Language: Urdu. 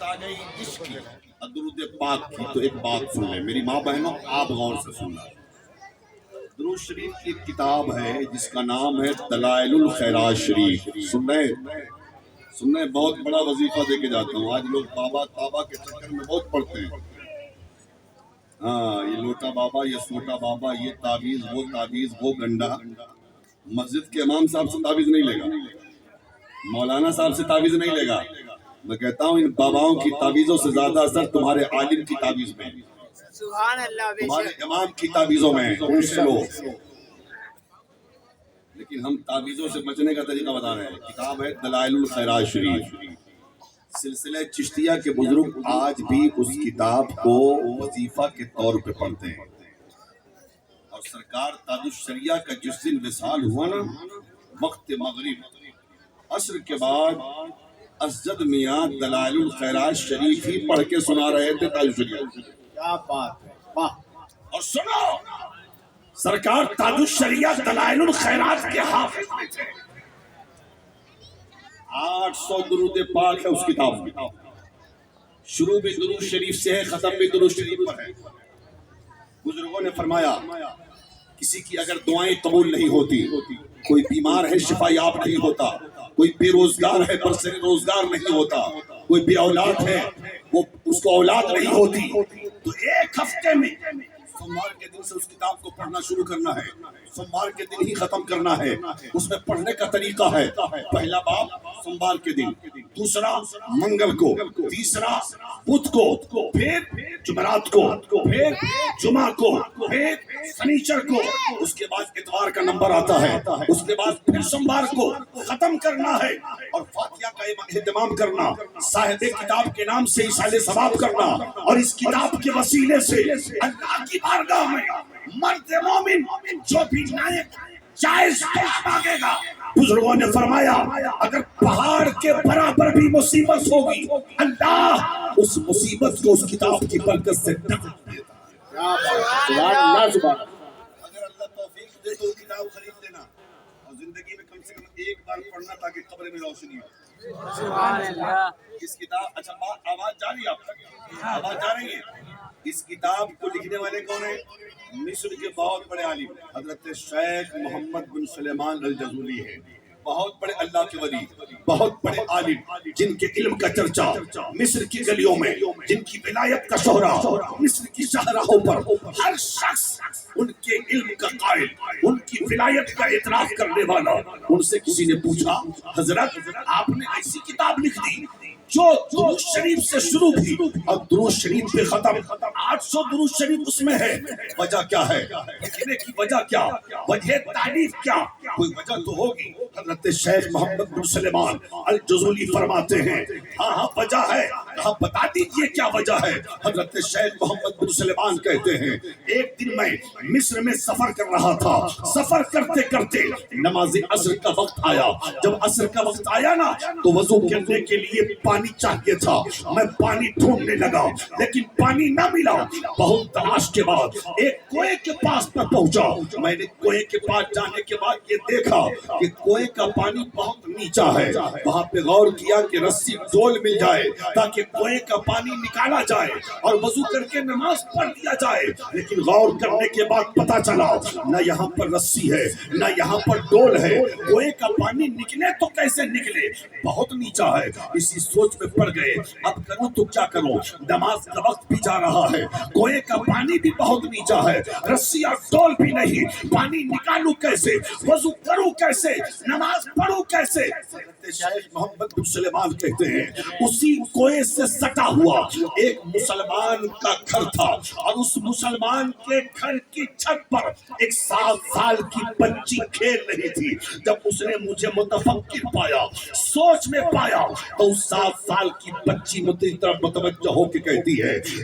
بات آ گئی عشق کی، درود پاک کی، تو ایک بات سن لیں میری ماں بہنوں، آپ غور سے سننا۔ درود شریف کی ایک کتاب ہے جس کا نام ہے دلائل الخیرات شریف۔ سن رہے بہت بڑا وظیفہ دے کے جاتا ہوں۔ آج لوگ بابا تابا کے چکر میں بہت پڑھتے ہیں، ہاں، یہ لوٹا بابا، یہ سوٹا بابا، یہ تعویذ، وہ گنڈا۔ مسجد کے امام صاحب سے تعویذ نہیں لے گا، مولانا صاحب سے تعویذ نہیں لے گا۔ میں کہتا ہوں ان باباؤں کی تعویذوں سے زیادہ اثر تمہارے عالم کی تعویذ میں، سبحان اللہ، تمہارے امام کی تعویذوں میں، ان سے لو۔ لیکن ہم تعویذوں سے بچنے کا طریقہ بتا رہے ہیں۔ کتاب ہے دلائل الخیرات شریف۔ سلسلہ چشتیہ کے بزرگ آج بھی اس کتاب کو وظیفہ کے طور پہ پڑھتے ہیں، اور سرکار تاج الشریعہ کا جس دن وصال ہوا نا، وقت مغرب عصر کے بعد اسجد میاں دلائل الخیرات شریف ہی پڑھ کے سنا رہے تھے تاج الشریعہ۔ کیا بات ہے، واہ! اور سنو، سرکار تاج الشریعہ دلائل الخیرات کے حافظ میں تھے۔ 800 درود پاک ہے اس کتاب میں، شروع بھی درود شریف سے ہے، ختم بھی درود شریف پر ہے۔ بزرگوں نے فرمایا کسی کی اگر دعائیں قبول نہیں ہوتی، کوئی بیمار ہے شفا یاب نہیں ہوتا، کوئی بے روزگار ہے برسر روزگار نہیں ہوتا، کوئی بے اولاد ہے وہ اس کو اولاد نہیں ہوتی، تو ایک ہفتے میں سوموار کے دن سے اس کتاب کو پڑھنا شروع کرنا ہے، سوموار کے دن ہی ختم کرنا ہے۔ اس میں پڑھنے کا طریقہ ہے، پہلا باب سوموار کے دن، دوسرا منگل کو، تیسرا بدھ کو، پھر جمعرات کو، پھر جمعہ کو، پھر سنیچر کو، اس کے بعد اتوار کا نمبر آتا ہے، اس کے بعد پھر سوموار کو ختم کرنا ہے، اور فاتحہ کا اہتمام کرنا، صاحب کتاب کے نام سے اصالہ ثواب کرنا، اور اس کتاب کے وسیلے سے اللہ کی بارگاہ میں مرد مومن جو بھی نائب جائز دعا مانگے گا، بزرگوں نے فرمایا اگر پہاڑ کے برابر بھی مصیبت ہوگی، اللہ اس مصیبت کو اس کتاب کی برکت سے ڈھک دیتا ہے۔ سبحان اللہ، سبحان اللہ۔ اگر اللہ توفیق دے تو کتاب خرید لینا، اور زندگی میں کم سے کم ایک بار پڑھنا تاکہ قبر میں روشنی ہو۔ سبحان اللہ۔ اس کتاب، اچھا آواز جا رہی ہے آپ تک؟ آواز جا رہی ہے؟ اس کتاب کو لکھنے والے کون ہیں؟ مصر کے بہت بڑے عالم حضرت شیخ محمد بن سلیمان الجزولی ہیں، بہت بڑے اللہ کے ولی، بہت بڑے عالم، جن کے علم کا چرچا مصر کی گلیوں میں، جن کی ولایت کا شہرا مصر کی شاہراہوں پر، ہر شخص ان کے علم کا قائل، ان کی ولایت کا اعتراف کرنے والا۔ ان سے کسی نے پوچھا حضرت آپ نے ایسی کتاب لکھ دی جو درود شریف سے شروع بھی اور درود شریف پہ ختم، 800 درود شریف اس میں ہے، وجہ کیا ہے؟ لکھنے کی وجہ کیا؟ وجہ تعریف کیا؟ کوئی وجہ تو ہوگی۔ حضرت شیخ محمد بن سلیمان الجزولی فرماتے ہیں ہاں وجہ ہے۔ کہا بتا دیجئے کیا وجہ ہے؟ حضرت شیخ محمد بن سلیمان کہتے ہیں ایک دن میں مصر میں سفر کر رہا تھا، سفر کرتے کرتے نماز عصر کا وقت آیا۔ جب عصر کا وقت آیا نا تو وضو کرنے کے لیے پانی چاہیے تھا، میں پانی ڈھونڈنے لگا لیکن پانی نہ ملا۔ بہت تلاش کے بعد ایک کنویں کے پاس میں پہنچا۔ میں نے کنویں کے پاس جانے کے بعد یہ دیکھا کہ کنویں کا پانی بہت نیچا ہے۔ وہاں پہ غور کیا کہ رسی ڈول مل جائے تاکہ کنویں کا پانی نکالا جائے اور وضو کر کے نماز پڑھ دیا جائے، لیکن غور کرنے کے بعد پتا چلا نہ یہاں پر رسی ہے نہ یہاں پر ڈول ہے، کنویں کا پانی نکلے تو کیسے نکلے، بہت نیچا ہے۔ اسی سوچ میں پڑ گئے اب کروں تو کیا کروں، نماز کا وقت بھی جا رہا ہے، کنویں کا پانی بھی بہت نیچا ہے، رسی اور ڈول بھی نہیں، پانی نکالوں کیسے، وضو کروں کیسے، نماز پڑھوں کیسے؟ حضرت شیخ محمد بن سلیمان کہتے ہیں اسی کنویں سے سٹا ہوا ایک مسلمان کا گھر تھا، اور اس مسلمان کے گھر کی چھت پر ایک 7 سال کی بچی کھیل رہی تھی۔ جب اس نے مجھے متفکر پایا، سوچ میں پایا، تو اس 7 سال کی بچی مجھے طرف متوجہ ہو کے کہتی ہے